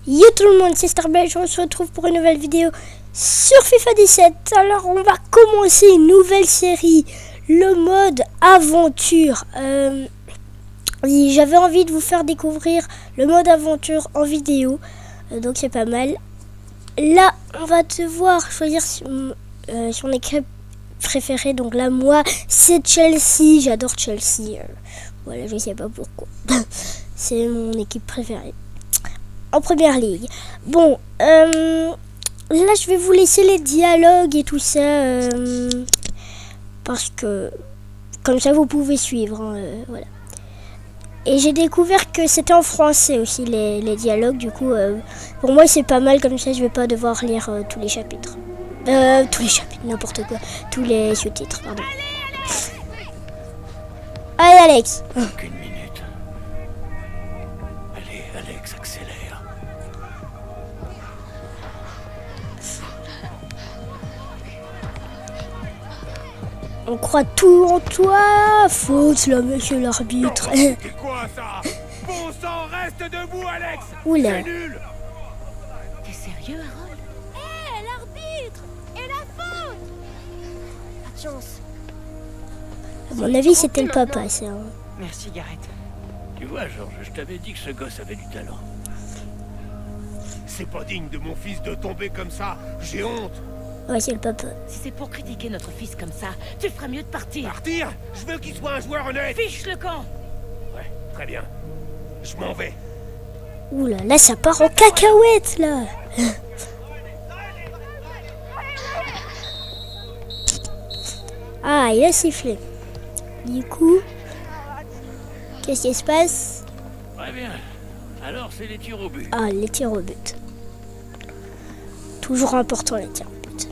Yo tout le monde, c'est Starbelge, on se retrouve pour une nouvelle vidéo sur FIFA 17. Alors on va commencer une nouvelle série, le mode aventure. J'avais envie de vous faire découvrir le mode aventure en vidéo, donc c'est pas mal. Là on va devoir choisir son équipe préférée, donc là moi c'est Chelsea, j'adore Chelsea. Voilà, je sais pas pourquoi, c'est mon équipe préférée. En première ligue. Bon, là je vais vous laisser les dialogues et tout ça, parce que comme ça vous pouvez suivre, hein, voilà. Et j'ai découvert que c'était en français aussi les dialogues, du coup pour moi c'est pas mal, comme ça je vais pas devoir lire tous les chapitres. Tous les chapitres, n'importe quoi. Tous les sous-titres, pardon. Allez Alex. Qu'une minute. Allez Alex, accélère. On croit tout en toi. Faute là, monsieur l'arbitre. C'est quoi ça? Bon sang, reste debout Alex. Oula. C'est nul. T'es sérieux, Harold? Hé, l'arbitre! Et la faute! Pas de chance. À mon avis, c'était le papa, ça. Hein. Merci, Gareth. Tu vois Georges, je t'avais dit que ce gosse avait du talent. C'est pas digne de mon fils de tomber comme ça. J'ai honte. Ouais, c'est le papa. Si c'est pour critiquer notre fils comme ça, tu ferais mieux de partir. Partir? Je veux qu'il soit un joueur honnête. Fiche le camp! Ouais, très bien. Je m'en vais. Oula, là, ça part en cacahuète, là. Ah, il a sifflé. Du coup, qu'est-ce qui se passe? Très bien. Alors c'est les tirs au but. Ah, les tirs au but. Toujours important, les tirs au but.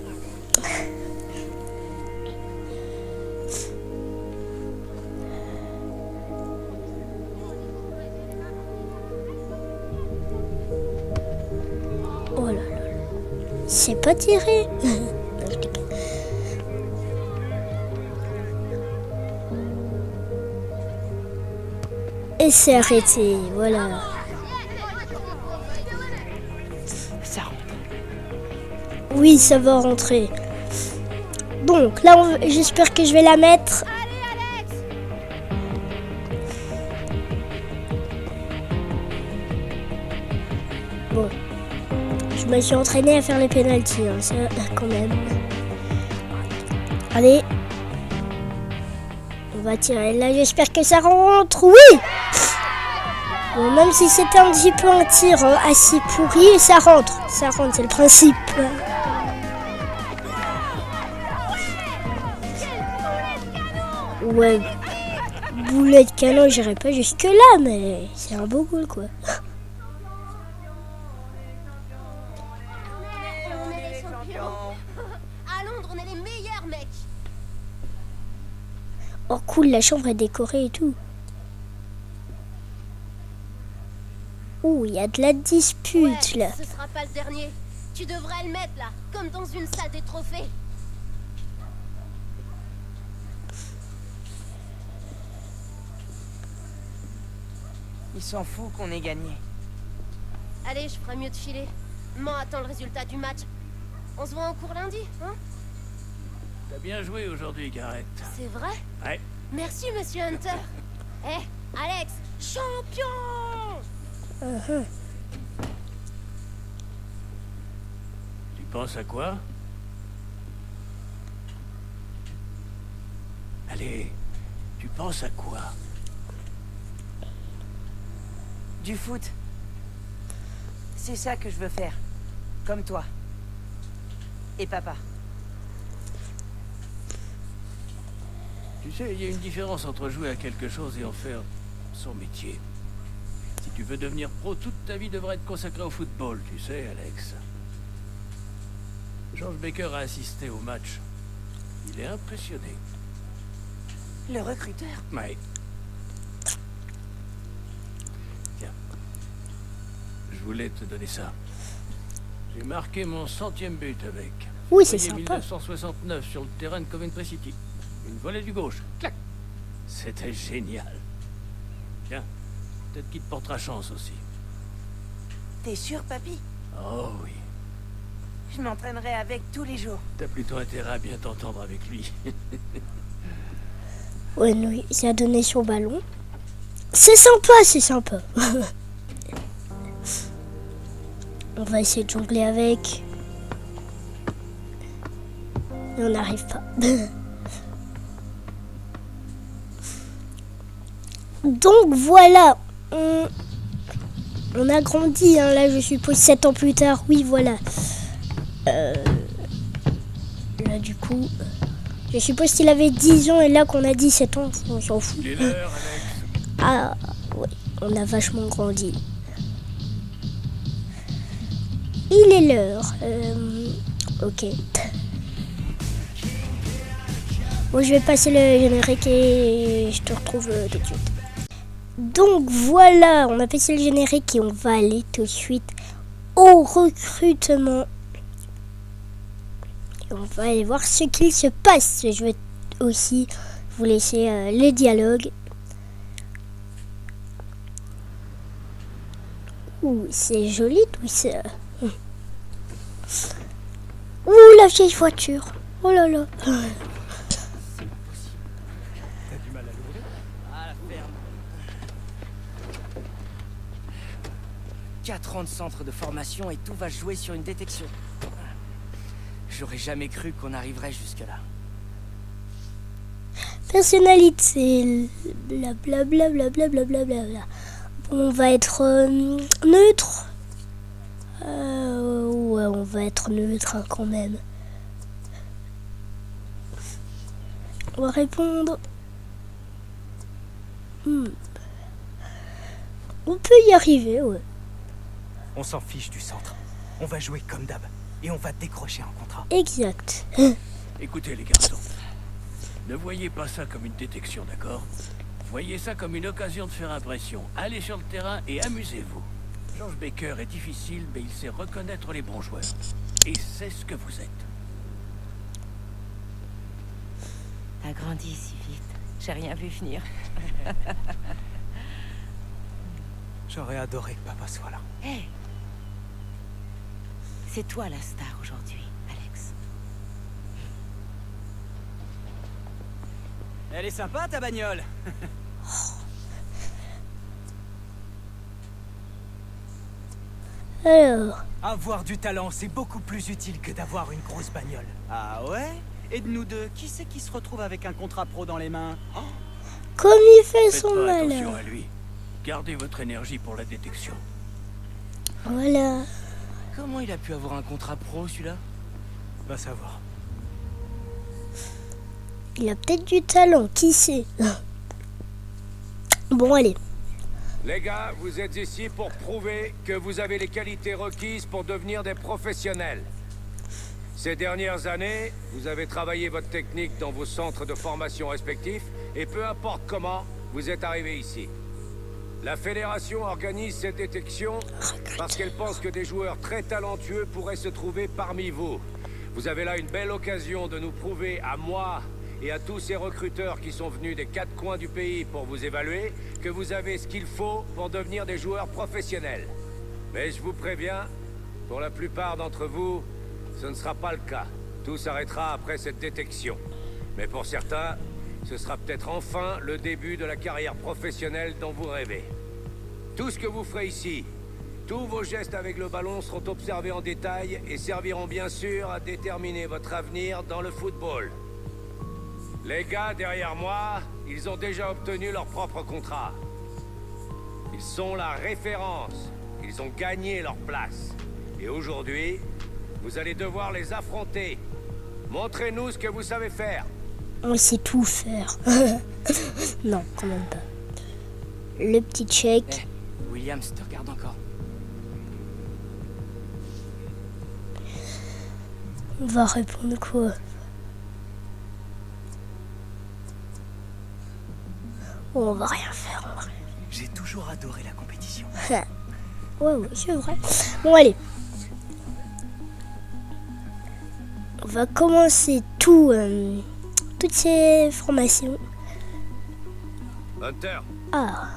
Oh là là. C'est pas tiré. Et c'est arrêté, voilà. Ça rentre. Oui, ça va rentrer. Donc là, j'espère que je vais la mettre. Bon, je me suis entraîné à faire les pénaltys, hein, ça quand même. Allez, on va tirer. Là, j'espère que ça rentre. Oui. Bon, même si c'était un petit peu un tir assez pourri, ça rentre. Ça rentre, c'est le principe. Ouais, boulet de canon, j'irai pas jusque là, mais c'est un beau goal, quoi. On est les champions. À Londres, on est les meilleurs, mec. Oh cool, la chambre est décorée et tout. Ouh, il y a de la dispute, là. Ce sera pas le dernier. Tu devrais le mettre là, comme dans une salle des trophées. Il s'en fout qu'on ait gagné. Allez, je ferais mieux de filer. M'en attends le résultat du match. On se voit en cours lundi, hein? T'as bien joué aujourd'hui, Gareth. C'est vrai? Ouais. Merci, monsieur Hunter. Eh, Alex, champion! Tu penses à quoi? Allez, tu penses à quoi? Du foot. C'est ça que je veux faire. Comme toi. Et papa. Tu sais, il y a une différence entre jouer à quelque chose et en faire son métier. Si tu veux devenir pro, toute ta vie devrait être consacrée au football, tu sais, Alex. George Baker a assisté au match. Il est impressionné. Le recruteur. Ouais. Tiens. Je voulais te donner ça. J'ai marqué mon 100e but avec. Oui, c'est Voyez, sympa. 1969 sur le terrain de Coventry City. Une volée du gauche. Clac. C'était génial. Tiens, peut-être qu'il te portera chance aussi. T'es sûr, papy? Oh oui. Je m'entraînerai avec tous les jours. T'as plutôt intérêt à bien t'entendre avec lui. Ouais, oui, il a donné son ballon. C'est sympa, c'est sympa. On va essayer de jongler avec. Mais on n'arrive pas. Donc voilà. On a grandi, hein, là je suppose 7 ans plus tard. Oui, voilà. Là du coup... Je suppose qu'il avait 10 ans et là qu'on a 17 ans, on s'en fout. Il est l'heure, Alex. Ah, ouais, on a vachement grandi. Il est l'heure. Ok. Bon, je vais passer le générique et je te retrouve tout de suite. Donc voilà, on a passé le générique et on va aller tout de suite au recrutement. Et on va aller voir ce qu'il se passe. Je vais aussi vous laisser les dialogues. Ouh, c'est joli tout ça. Ouh, la vieille voiture. Oh là là. T'as du mal à l'ouvrir? À la ferme. 4 ans de centre de formation et tout va jouer sur une détection. J'aurais jamais cru qu'on arriverait jusque-là. Personnalité. Blablabla. Bon, on va être neutre. Ouais, on va être neutre hein, quand même. On va répondre. On peut y arriver, ouais. On s'en fiche du centre. On va jouer comme d'hab. Et on va décrocher un contrat. Exact. Écoutez les garçons, ne voyez pas ça comme une détection, d'accord? Voyez ça comme une occasion de faire impression. Allez sur le terrain et amusez-vous. George Baker est difficile, mais il sait reconnaître les bons joueurs. Et c'est ce que vous êtes. T'as grandi si vite. J'ai rien vu venir. J'aurais adoré que papa soit là. Hé! C'est toi la star aujourd'hui, Alex. Elle est sympa ta bagnole. Alors, Avoir du talent, c'est beaucoup plus utile que d'avoir une grosse bagnole. Ah ouais? Et de nous deux, qui c'est qui se retrouve avec un contrat pro dans les mains? comme il fait Faites son pas attention malheur. à lui. Gardez votre énergie pour la détection. Voilà. Comment il a pu avoir un contrat pro, celui-là? Va savoir. Il a peut-être du talent, qui sait. Bon, allez. Les gars, vous êtes ici pour prouver que vous avez les qualités requises pour devenir des professionnels. Ces dernières années, vous avez travaillé votre technique dans vos centres de formation respectifs, et peu importe comment, vous êtes arrivés ici. La fédération organise cette détection parce qu'elle pense que des joueurs très talentueux pourraient se trouver parmi vous. Vous avez là une belle occasion de nous prouver à moi et à tous ces recruteurs qui sont venus des 4 coins du pays pour vous évaluer que vous avez ce qu'il faut pour devenir des joueurs professionnels. Mais je vous préviens, pour la plupart d'entre vous, ce ne sera pas le cas. Tout s'arrêtera après cette détection. Mais pour certains, ce sera peut-être enfin le début de la carrière professionnelle dont vous rêvez. Tout ce que vous ferez ici, tous vos gestes avec le ballon seront observés en détail et serviront bien sûr à déterminer votre avenir dans le football. Les gars derrière moi, ils ont déjà obtenu leur propre contrat. Ils sont la référence. Ils ont gagné leur place. Et aujourd'hui, vous allez devoir les affronter. Montrez-nous ce que vous savez faire. On sait tout faire. Non, quand même pas. Le petit check. Williams te regarde encore. On va répondre quoi? Oh, on va rien faire en vrai. J'ai toujours adoré la compétition. Ouais, c'est vrai. Bon, allez. On va commencer toutes ces formations. Hunter, Ah,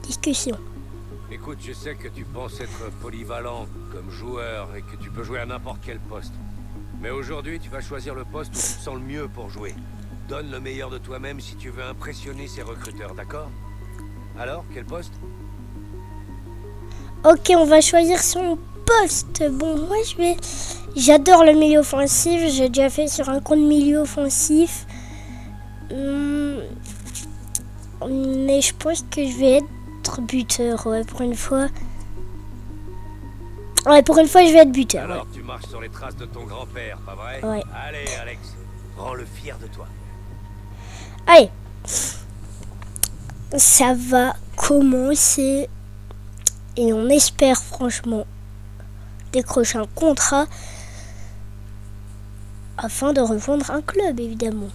discussion. Écoute, je sais que tu penses être polyvalent comme joueur et que tu peux jouer à n'importe quel poste. Mais aujourd'hui, tu vas choisir le poste où tu te sens le mieux pour jouer. Donne le meilleur de toi-même si tu veux impressionner ces recruteurs, d'accord? Alors, quel poste? Ok, on va choisir son poste. Bon, moi j'adore le milieu offensif. J'ai déjà fait sur un compte milieu offensif. Mais je pense que je vais être buteur, ouais, pour une fois. Ouais, pour une fois, je vais être buteur. Alors, tu marches sur les traces de ton grand-père, pas vrai? Ouais. Allez, Alex, rends-le fier de toi. Allez, ça va commencer et on espère franchement décrocher un contrat afin de rejoindre un club, évidemment.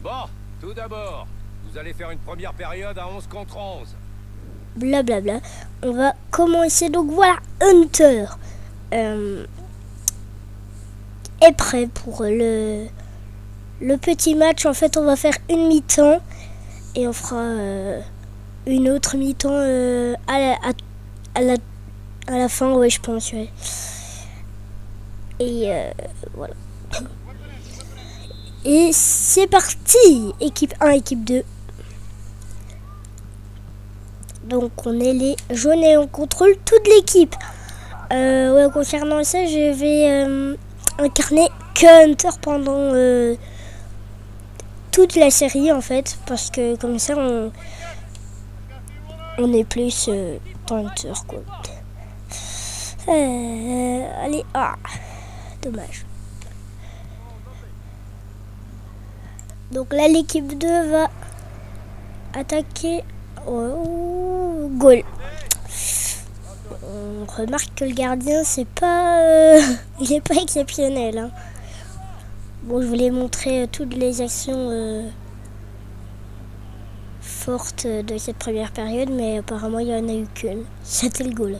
Bon, tout d'abord, vous allez faire une première période à 11 contre 11. Blablabla. On va commencer. Donc voilà, Hunter est prêt pour le petit match. En fait, on va faire une mi-temps et on fera une autre mi-temps à la fin, ouais, je pense. Ouais. Et voilà. Et c'est parti. Équipe 1, équipe 2. Donc on est les jaunes et on contrôle toute l'équipe. Ouais, concernant ça, je vais incarner que Hunter pendant toute la série en fait, parce que comme ça on est plus Hunter quoi. Allez, dommage. Donc là l'équipe 2 va attaquer. Oh, goal. On remarque que le gardien c'est pas il est pas exceptionnel hein. Bon, je voulais montrer toutes les actions fortes de cette première période, mais apparemment il y en a eu qu'une. C'était le goal.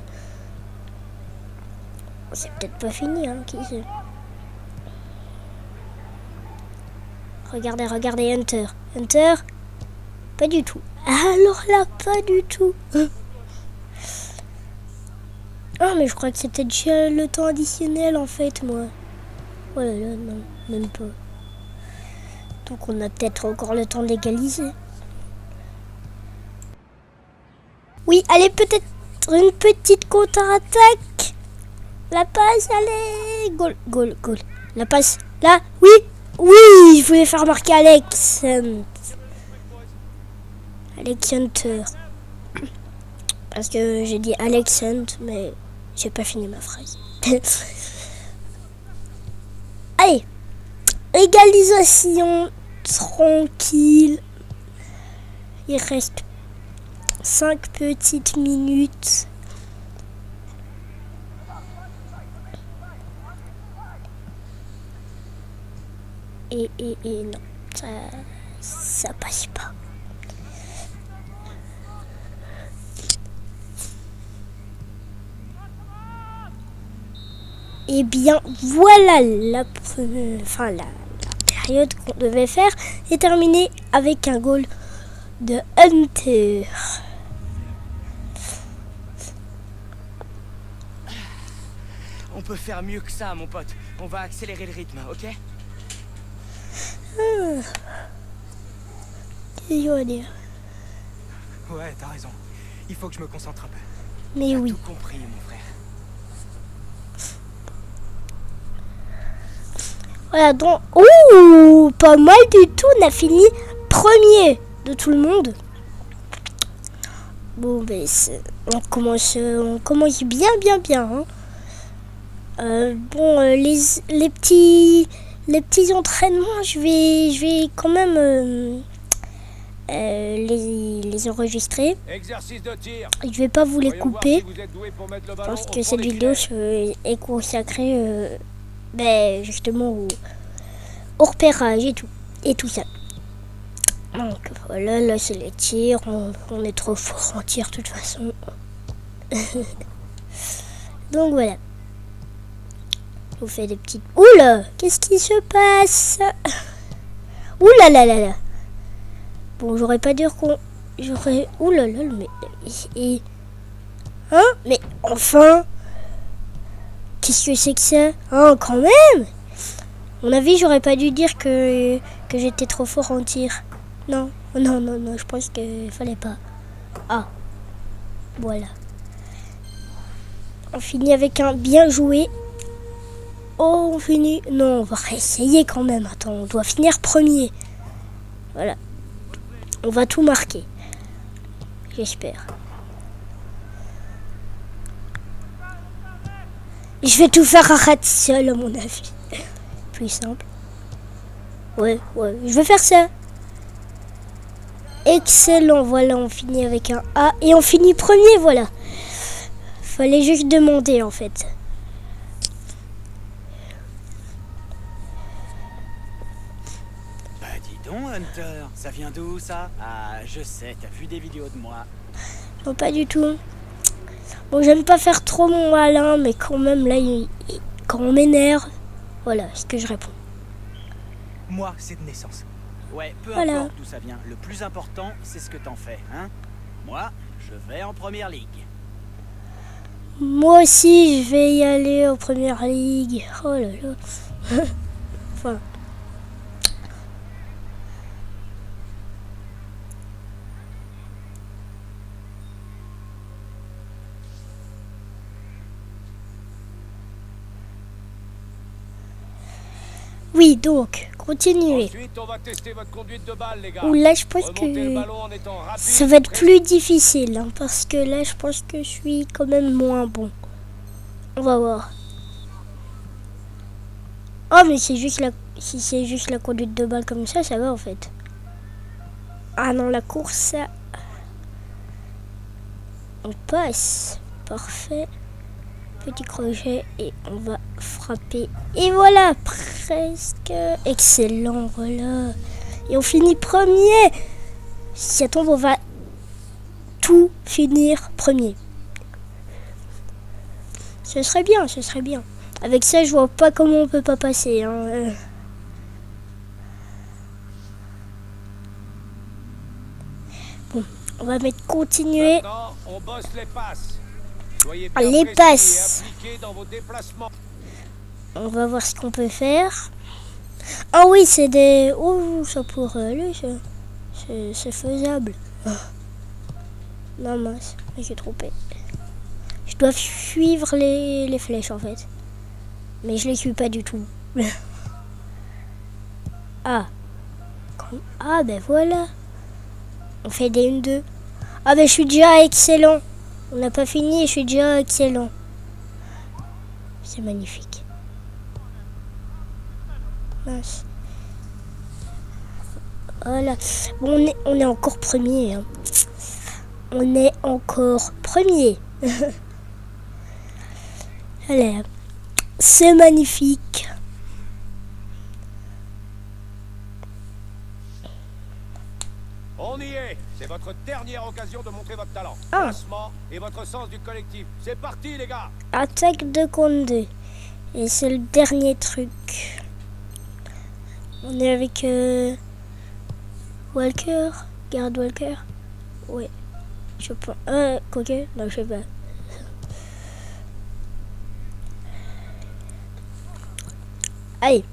C'est peut-être pas fini hein, qui sait. Regardez Hunter. Hunter, pas du tout. Alors là, pas du tout. Ah, mais je crois que c'était déjà le temps additionnel en fait, moi. Oh là là, non, même pas. Donc on a peut-être encore le temps d'égaliser. Oui, allez, peut-être une petite contre-attaque. La passe, allez. Goal. La passe, là, oui. Oui, je voulais faire marquer Alex Hunter. Parce que j'ai dit Alex Hunt, mais j'ai pas fini ma phrase. Allez, égalisation tranquille. Il reste 5 petites minutes. Et non, ça passe pas. Et bien voilà, la période qu'on devait faire est terminée avec un goal de Hunter. On peut faire mieux que ça, mon pote. On va accélérer le rythme, ok? Qu'est-ce qu'on va dire? Ouais, t'as raison. Il faut que je me concentre un peu. Mais T'as oui. tout compris, mon frère. Voilà, donc... Ouh, pas mal du tout. On a fini premier de tout le monde. Bon, ben, on commence bien, hein. Bon, les petits entraînements, je vais quand même les enregistrer. Exercice de tir. Je vais pas vous les Voyons voir couper si vous êtes doué pour mettre le ballon parce au que fond cette des vidéo filets. est consacrée justement au repérage et tout ça. Donc voilà, là c'est les tirs, on est trop fort en tir de toute façon. Donc voilà. Je vous fais des petites... Oula, qu'est-ce qui se passe? Oula là là là. Bon, j'aurais pas dû j'aurais... Ouh là là, mais... Et... Hein? Mais enfin... Qu'est-ce que c'est que ça? Hein, quand même! À mon avis, j'aurais pas dû dire que j'étais trop fort en tir. Non, non, non, non, je pense qu'il fallait pas. Ah, voilà. On finit avec un bien joué. Oh, on finit... Non, on va réessayer quand même. Attends, on doit finir premier. Voilà. On va tout marquer. J'espère. Je vais tout faire à rat seul, à mon avis. Plus simple. Ouais, ouais, je vais faire ça. Excellent, voilà, on finit avec un A. Et on finit premier, voilà. Fallait juste demander, en fait. Bah dis donc, Hunter, ça vient d'où, ça? Ah, je sais, t'as vu des vidéos de moi. Non, pas du tout. Bon, j'aime pas faire trop mon malin, mais quand même, là, quand on m'énerve, voilà ce que je réponds. Moi, c'est de naissance. Ouais, peu Voilà. importe d'où ça vient. Le plus important, c'est ce que t'en fais, hein? Moi, je vais en première ligue. Moi aussi, je vais y aller en première ligue. Oh là là. Enfin. Oui, donc, continuez. Ensuite, on va tester votre conduite de balle, les gars. Ouh, là, je pense Remontez le que ballon en étant rapide, ça va être précis. plus difficile, hein, parce que là, je pense que je suis quand même moins bon. On va voir. Oh, mais c'est juste si c'est juste la conduite de balle comme ça va en fait. Ah non, la course, ça... On passe. Parfait. Petit crochet et on va frapper. Et voilà, presque. Excellent, voilà. Et on finit premier. Si ça tombe, on va tout finir premier. Ce serait bien, ce serait bien. Avec ça, je vois pas comment on peut pas passer. Hein. Bon, on va mettre continuer. Maintenant, on bosse les passes. Soyez Ah, bien les précis passes. et appliqués dans vos déplacements. On va voir ce qu'on peut faire. Ah oui, c'est des... Oh, ça pourrait aller, ça. C'est faisable. Oh. Non, mince, j'ai trompé. Je dois suivre les flèches, en fait. Mais je les suis pas du tout. Ah. Ah, ben voilà. On fait des 1-2. Ah, ben je suis déjà excellent. On n'a pas fini et je suis déjà excellent. C'est magnifique. Mince. Voilà. Bon, on est encore premier. Hein. On est encore premier. Allez. C'est magnifique. On y est. C'est votre dernière occasion de montrer votre talent, Ah. placement et votre sens du collectif. C'est parti, les gars. Attaque 2 contre 2. Et c'est le dernier truc. On est avec Walker. Garde Walker. Ouais. Je pense. Quoique. Non, je sais pas. Allez.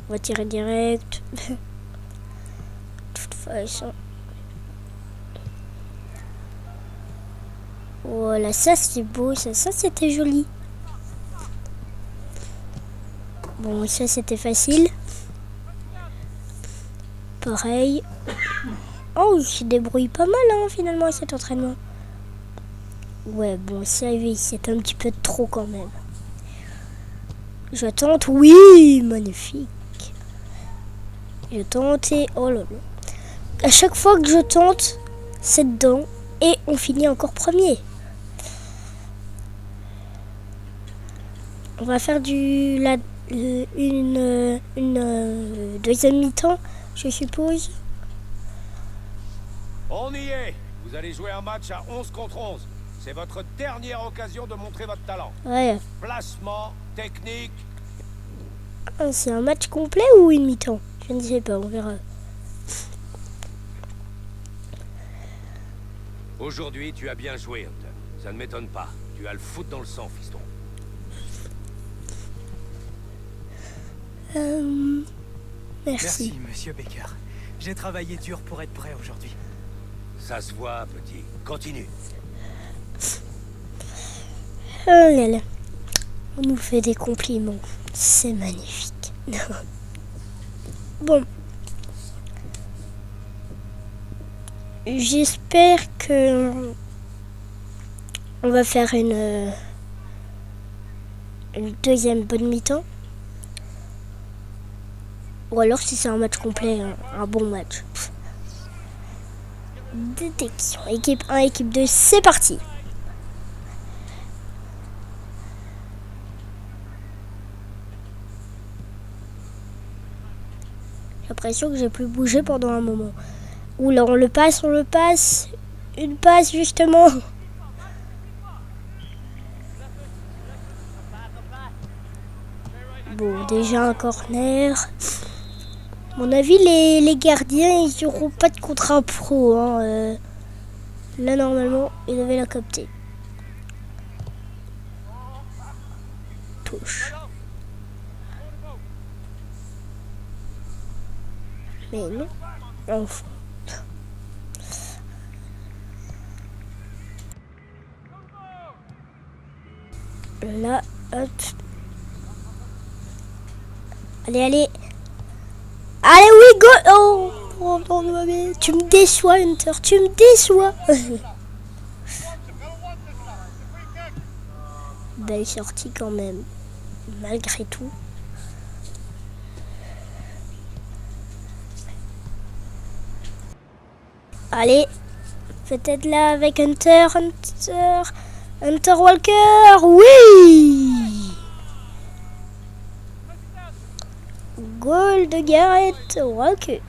On va tirer direct. De toute façon. Voilà, ça c'est beau, ça c'était joli. Bon, ça c'était facile. Pareil. Oh, il se débrouille pas mal hein, finalement cet entraînement. Ouais, bon, ça oui, c'est un petit peu trop quand même. Je tente, oui, magnifique. Je tente et oh là là. À chaque fois que je tente, c'est dedans et on finit encore premier. On va faire une deuxième mi-temps, je suppose. On y est. Vous allez jouer un match à 11 contre 11. C'est votre dernière occasion de montrer votre talent. Ouais. Placement, technique. Ah, c'est un match complet ou une mi-temps? Je ne sais pas, on verra. Aujourd'hui, tu as bien joué, Hunter. Ça ne m'étonne pas. Tu as le foot dans le sang, fiston. Merci. Merci, monsieur Baker. J'ai travaillé dur pour être prêt aujourd'hui. Ça se voit, petit. Continue. Oh là là. On nous fait des compliments. C'est magnifique. Bon. J'espère que on va faire une deuxième bonne mi-temps. Ou alors si c'est un match complet, un bon match. Détection. Équipe 1, équipe 2, c'est parti. J'ai l'impression que j'ai plus bougé pendant un moment. Oula, on le passe. Une passe justement. Bon, déjà un corner. À mon avis, les gardiens, ils n'auront pas de contrat pro. Hein. Là, normalement, ils devaient la capter. Touche. Mais non. Enfin. Là, hop. Allez. Allez, oui, go. Oh, tu me déçois, Hunter. Tu me déçois. Belle sortie quand même. Malgré tout. Allez. Peut-être là avec Hunter Walker. Oui. Goal de Gareth Walker.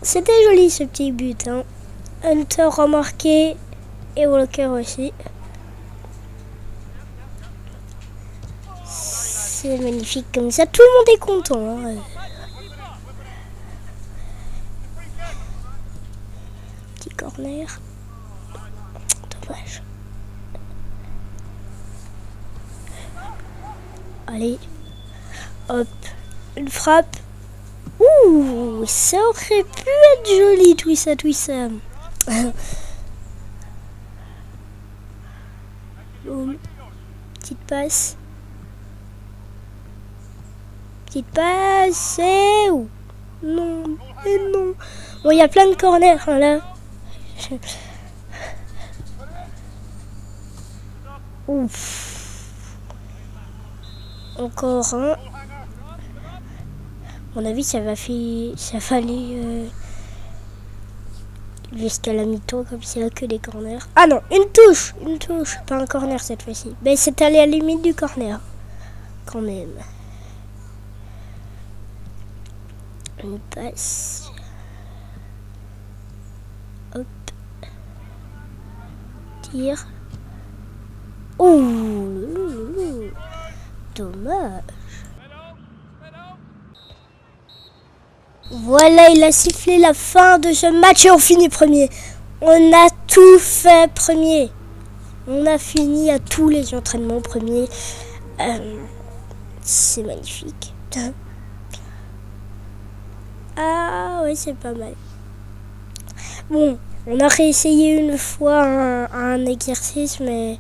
C'était joli ce petit but. Hein. Hunter remarqué et Walker aussi. C'est magnifique comme ça. Tout le monde est content. Hein. Petit corner. Dommage. Allez, hop, une frappe. Ouh, ça aurait pu être joli, tout ça. Boum. Petite passe. Et où? Non, mais non. Bon, il y a plein de corners hein, là. Ouf. Encore un. À mon avis, ça fallait jusqu'à la mi-temps, comme c'est là que les corners. Ah non, une touche, pas un corner cette fois-ci. Mais c'est allé à la limite du corner, quand même. Une passe. Hop. Tire. Ouh. Dommage. Voilà, il a sifflé la fin de ce match et on finit premier. On a tout fait premier. On a fini à tous les entraînements premiers. C'est magnifique. Ah ouais, c'est pas mal. Bon, on a réessayé une fois un exercice, mais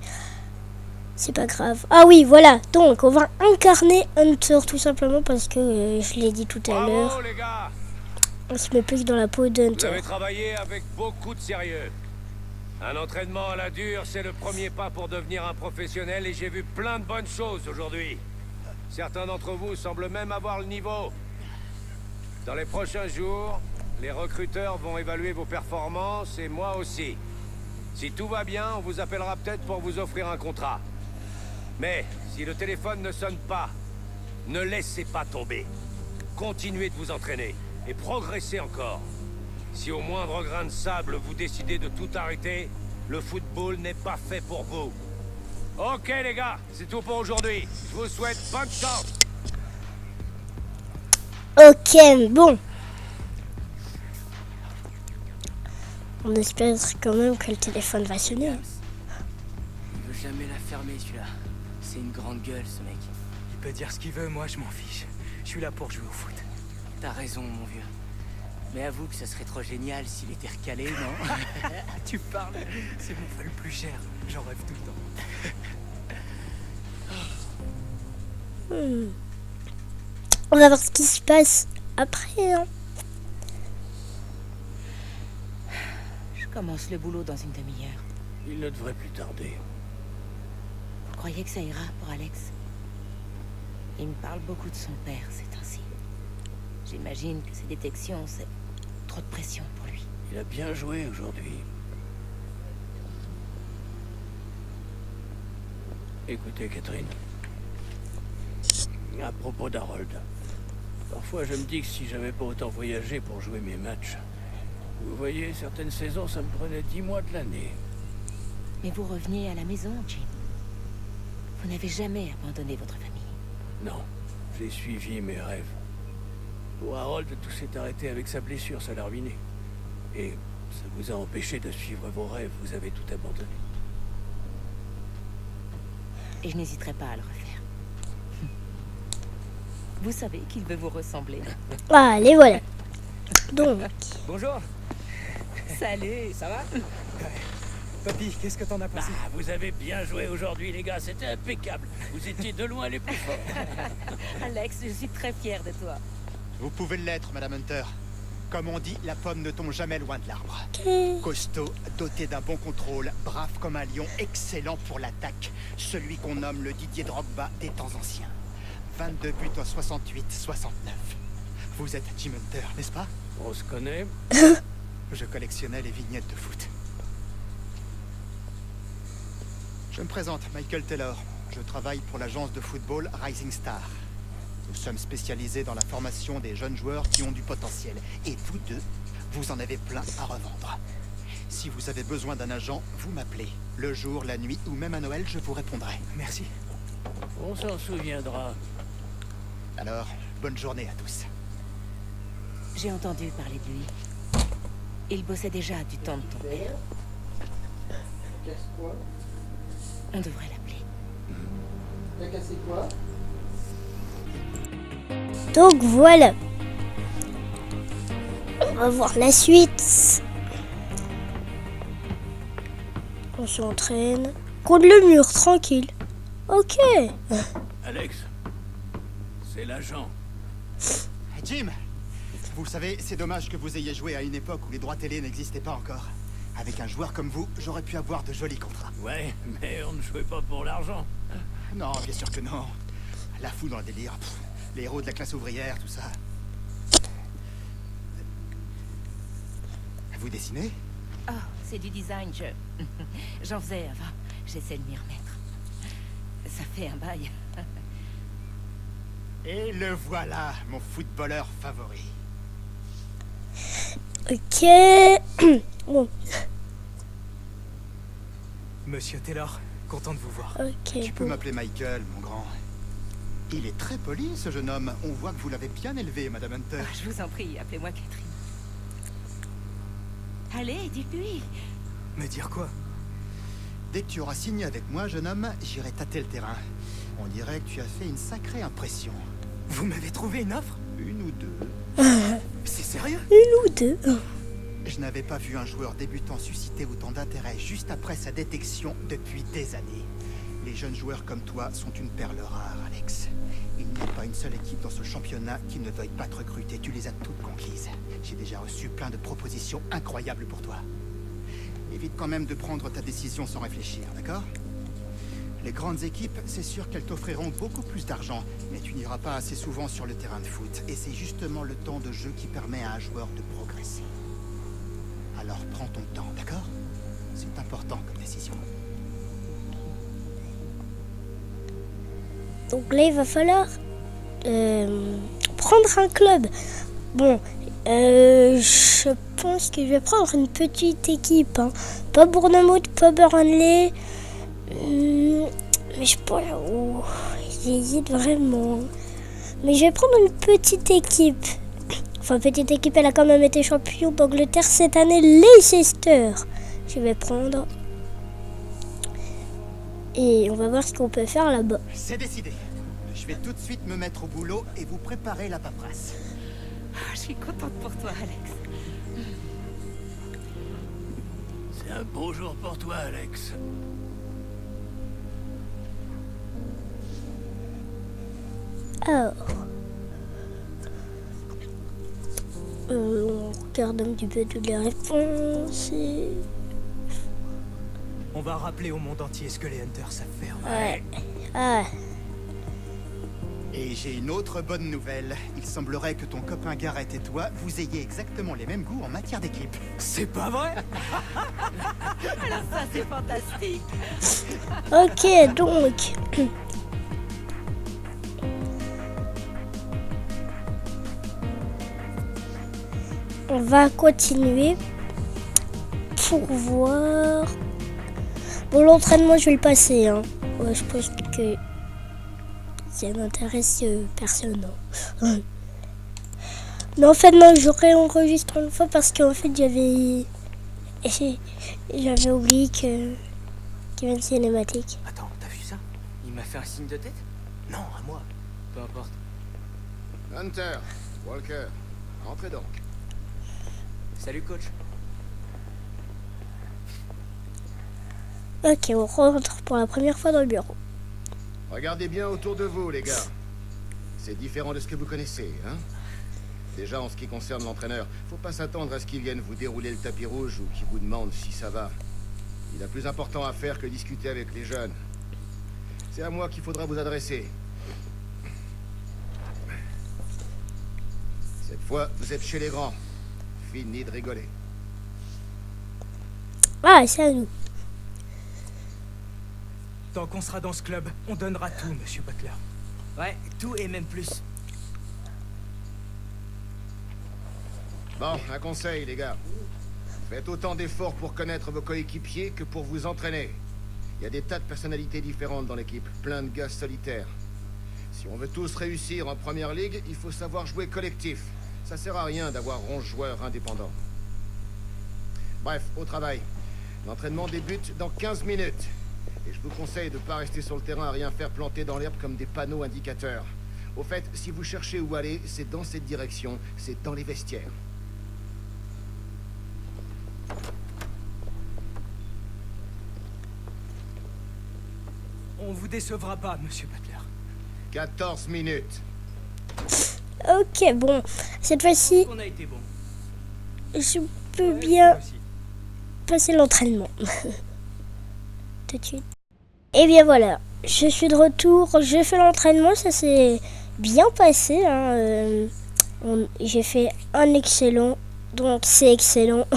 c'est pas grave. Ah oui, voilà. Donc, on va incarner Hunter tout simplement parce que je l'ai dit tout à l'heure. Les gars, On se met plus dans la peau de vous Hunter. avez travaillé avec beaucoup de sérieux. Un entraînement à la dure, c'est le premier pas pour devenir un professionnel et j'ai vu plein de bonnes choses aujourd'hui. Certains d'entre vous semblent même avoir le niveau. Dans les prochains jours, les recruteurs vont évaluer vos performances et moi aussi. Si tout va bien, on vous appellera peut-être pour vous offrir un contrat. Mais si le téléphone ne sonne pas, ne laissez pas tomber. Continuez de vous entraîner et progressez encore. Si au moindre grain de sable vous décidez de tout arrêter, le football n'est pas fait pour vous. Ok les gars, c'est tout pour aujourd'hui. Je vous souhaite bonne chance. Ok, bon. On espère quand même que le téléphone va sonner. Il veut jamais la fermer, celui-là. C'est une grande gueule, ce mec. Il peut dire ce qu'il veut, moi je m'en fiche. Je suis là pour jouer au foot. T'as raison, mon vieux. Mais avoue que ça serait trop génial s'il était recalé, non? Tu parles, c'est mon vœu le plus cher. J'en rêve tout le temps. On va voir ce qui se passe après. Hein. Je commence le boulot dans une demi-heure. Il ne devrait plus tarder. Vous croyez que ça ira pour Alex? Il me parle beaucoup de son père ces temps-ci. J'imagine que ces détections, c'est trop de pression pour lui. Il a bien joué aujourd'hui. Écoutez, Catherine. À propos d'Harold. Parfois, je me dis que si j'avais pas autant voyagé pour jouer mes matchs... Vous voyez, certaines saisons, ça me prenait 10 mois de l'année. Mais vous reveniez à la maison, Jim. Vous n'avez jamais abandonné votre famille. Non, j'ai suivi mes rêves. Pour Harold, tout s'est arrêté avec sa blessure, ça l'a ruiné. Et ça vous a empêché de suivre vos rêves, vous avez tout abandonné. Et je n'hésiterai pas à le refaire. Vous savez qu'il veut vous ressembler. Allez, voilà. Donc, Bonjour. Salut, Ça va? Papy, qu'est-ce que t'en as pensé? Ah, vous avez bien joué aujourd'hui, les gars, c'était impeccable. Vous étiez de loin les plus forts. Alex, je suis très fière de toi. Vous pouvez l'être, Madame Hunter. Comme on dit, la pomme ne tombe jamais loin de l'arbre. Costaud, doté d'un bon contrôle, brave comme un lion, excellent pour l'attaque. Celui qu'on nomme le Didier Drogba des temps anciens. 22 buts en 68-69. Vous êtes Jim Hunter, n'est-ce pas? On se connaît? Je collectionnais les vignettes de foot. Je me présente, Michael Taylor. Je travaille pour l'agence de football Rising Star. Nous sommes spécialisés dans la formation des jeunes joueurs qui ont du potentiel. Et vous deux, vous en avez plein à revendre. Si vous avez besoin d'un agent, vous m'appelez. Le jour, la nuit ou même à Noël, je vous répondrai. Merci. On s'en souviendra. Alors, bonne journée à tous. J'ai entendu parler de lui. Il bossait déjà du temps de ton père. On devrait l'appeler. donc voilà. On va voir la suite. On s'entraîne. Contre le mur, tranquille. Ok. Alex, c'est l'agent. Jim, vous savez, c'est dommage que vous ayez joué à une époque où les droits télé n'existaient pas encore. Avec un joueur comme vous, j'aurais pu avoir de jolis contrats. Ouais, mais on ne jouait pas pour l'argent. Non, bien sûr que non. La foule dans le délire. Pff, les héros de la classe ouvrière, tout ça. Vous dessinez? Oh, c'est du design, j'en faisais avant. J'essaie de m'y remettre. Ça fait un bail. Et le voilà, mon footballeur favori. Ok. Bon, Monsieur Taylor, content de vous voir. ok. Tu peux Bon. m'appeler Michael, mon grand. Il est très poli, ce jeune homme. On voit que vous l'avez bien élevé, Madame Hunter. Ah, je vous en prie, appelez-moi Catherine. Allez, dites-lui. Me dire quoi? Dès que tu auras signé avec moi, jeune homme, j'irai tâter le terrain. On dirait que tu as fait une sacrée impression. Vous m'avez trouvé une offre? Une ou deux. C'est sérieux? Une ou deux. Je n'avais pas vu un joueur débutant susciter autant d'intérêt juste après sa détection depuis des années. Les jeunes joueurs comme toi sont une perle rare, Alex. Il n'y a pas une seule équipe dans ce championnat qui ne veuille pas te recruter. Tu les as toutes conquises. J'ai déjà reçu plein de propositions incroyables pour toi. Évite quand même de prendre ta décision sans réfléchir, d'accord? Les grandes équipes, c'est sûr qu'elles t'offriront beaucoup plus d'argent, mais tu n'iras pas assez souvent sur le terrain de foot. Et c'est justement le temps de jeu qui permet à un joueur de progresser. Alors prends ton temps, d'accord? C'est important comme décision. Donc là, il va falloir prendre un club. Bon, je pense que je vais prendre une petite équipe. Hein. Pas Bournemouth, pas Burnley. Mais je pense... Oh, j'hésite vraiment. Mais je vais prendre une petite équipe. Enfin, petite équipe, elle a quand même été champion d'Angleterre cette année, Leicester. Je vais prendre. Et on va voir ce qu'on peut faire là-bas. C'est décidé. Je vais tout de suite me mettre au boulot et vous préparer la paperasse. Je suis contente pour toi, Alex. C'est un beau jour pour toi, Alex. Alors. On regarde un petit peu toutes les réponses. On va rappeler au monde entier ce que les Hunters savent faire. Ouais. Ah. Et j'ai une autre bonne nouvelle. Il semblerait que ton copain Garrett et toi, vous ayez exactement les mêmes goûts en matière d'équipe. C'est pas vrai? Alors ça, c'est fantastique. Ok, donc. On va continuer pour voir. Bon, l'entraînement, je vais le passer. Hein. Ouais, je pense que ça n'intéresse personne. Hein. Mais en fait, non, j'aurais enregistré une fois parce qu'en fait, j'avais oublié qu'il y avait une cinématique. Attends, t'as vu ça? Il m'a fait un signe de tête? Non, à moi. Peu importe. Hunter, Walker, entrez donc. Salut, coach. Ok, on rentre pour la première fois dans le bureau. Regardez bien autour de vous, les gars. C'est différent de ce que vous connaissez, hein? Déjà, en ce qui concerne l'entraîneur, faut pas s'attendre à ce qu'il vienne vous dérouler le tapis rouge ou qu'il vous demande si ça va. Il a plus important à faire que discuter avec les jeunes. C'est à moi qu'il faudra vous adresser. Cette fois, vous êtes chez les grands. Fini de rigoler. Ah, c'est à nous. Tant qu'on sera dans ce club, on donnera tout, monsieur Butler. Ouais, tout et même plus. Bon, un conseil, les gars. Faites autant d'efforts pour connaître vos coéquipiers que pour vous entraîner. Il y a des tas de personnalités différentes dans l'équipe, plein de gars solitaires. Si on veut tous réussir en première ligue, il faut savoir jouer collectif. Ça sert à rien d'avoir 11 joueurs indépendants. Bref, au travail. L'entraînement débute dans 15 minutes. Et je vous conseille de ne pas rester sur le terrain à rien faire planter dans l'herbe comme des panneaux indicateurs. Au fait, si vous cherchez où aller, c'est dans cette direction, c'est dans les vestiaires. On vous décevra pas, monsieur Butler. 14 minutes. Ok, bon. Cette fois-ci, On a été bon. je peux bien passer l'entraînement. Tout de suite. Et bien voilà, je suis de retour. J'ai fait l'entraînement, ça s'est bien passé. Hein. J'ai fait un excellent, donc c'est excellent.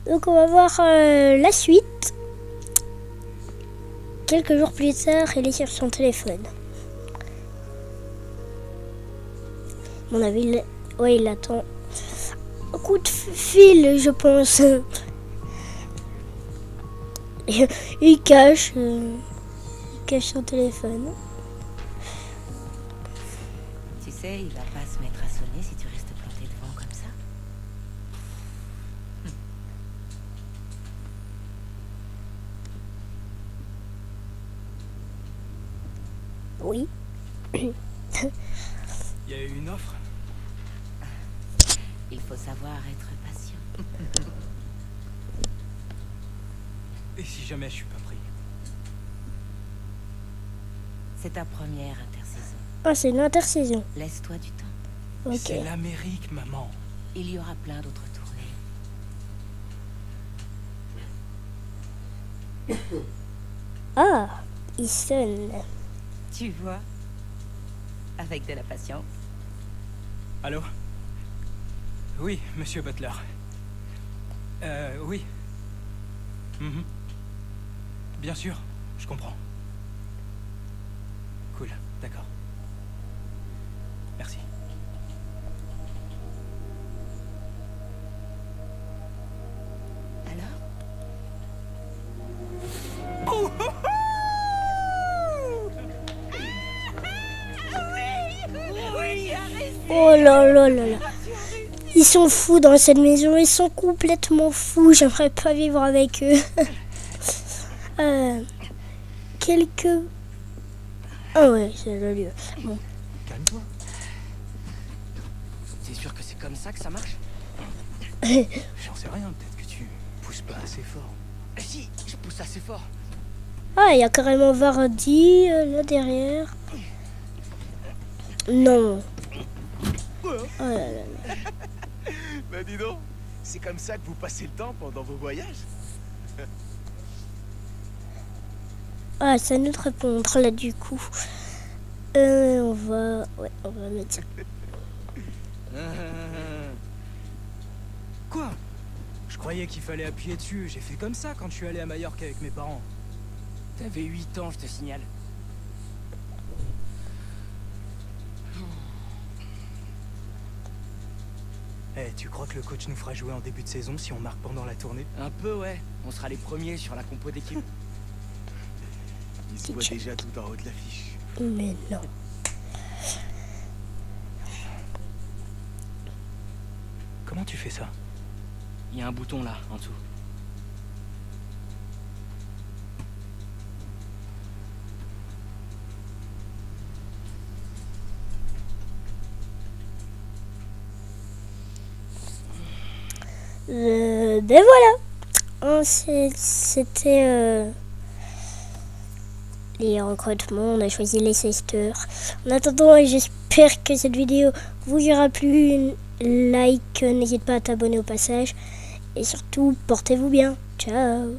Donc on va voir la suite. Quelques jours plus tard, il est sur son téléphone. À mon avis, il attend un coup de fil, je pense. Il cache son téléphone. Tu sais, il va pas se mettre à sonner si tu restes planté devant comme ça. Oui. Il y a eu une offre? Il faut savoir être patient. Et si jamais je suis pas pris? C'est ta première intersaison. Ah, c'est une intersaison. Laisse-toi du temps. Ok. C'est l'Amérique, maman. Il y aura plein d'autres tournées. Ah, il sonne. Tu vois? Avec de la patience. Allô? Oui, monsieur Butler. Oui. Mhm. Bien sûr, je comprends. Cool, d'accord. Merci. Alors? Oui, il a réussi! Oh là là là là. Ils sont fous dans cette maison, ils sont complètement fous. J'aimerais pas vivre avec eux. Quelques... Ah ouais, c'est le lieu. Bon. Calme-toi. T'es sûr que c'est comme ça que ça marche? J'en sais rien, peut-être que tu pousses pas assez fort. Si, je pousse assez fort. Ah, il y a carrément Vardy là derrière. Non. Oh là là. Bah dis donc, c'est comme ça que vous passez le temps pendant vos voyages? Ah, c'est à nous de répondre là du coup. On va mettre ça. Quoi? Je croyais qu'il fallait appuyer dessus. J'ai fait comme ça quand je suis allé à Majorque avec mes parents. T'avais 8 ans, je te signale. Eh, tu crois que le coach nous fera jouer en début de saison si on marque pendant la tournée? Un peu, ouais. On sera les premiers sur la compo d'équipe. Il se voit déjà tout en haut de l'affiche. Mais non. Comment tu fais ça? Il y a un bouton là, en dessous. Ben voilà. C'était les recrutements. On a choisi les sisters. En attendant, j'espère que cette vidéo vous aura plu. Like, n'hésite pas à t'abonner au passage. Et surtout, portez-vous bien. Ciao.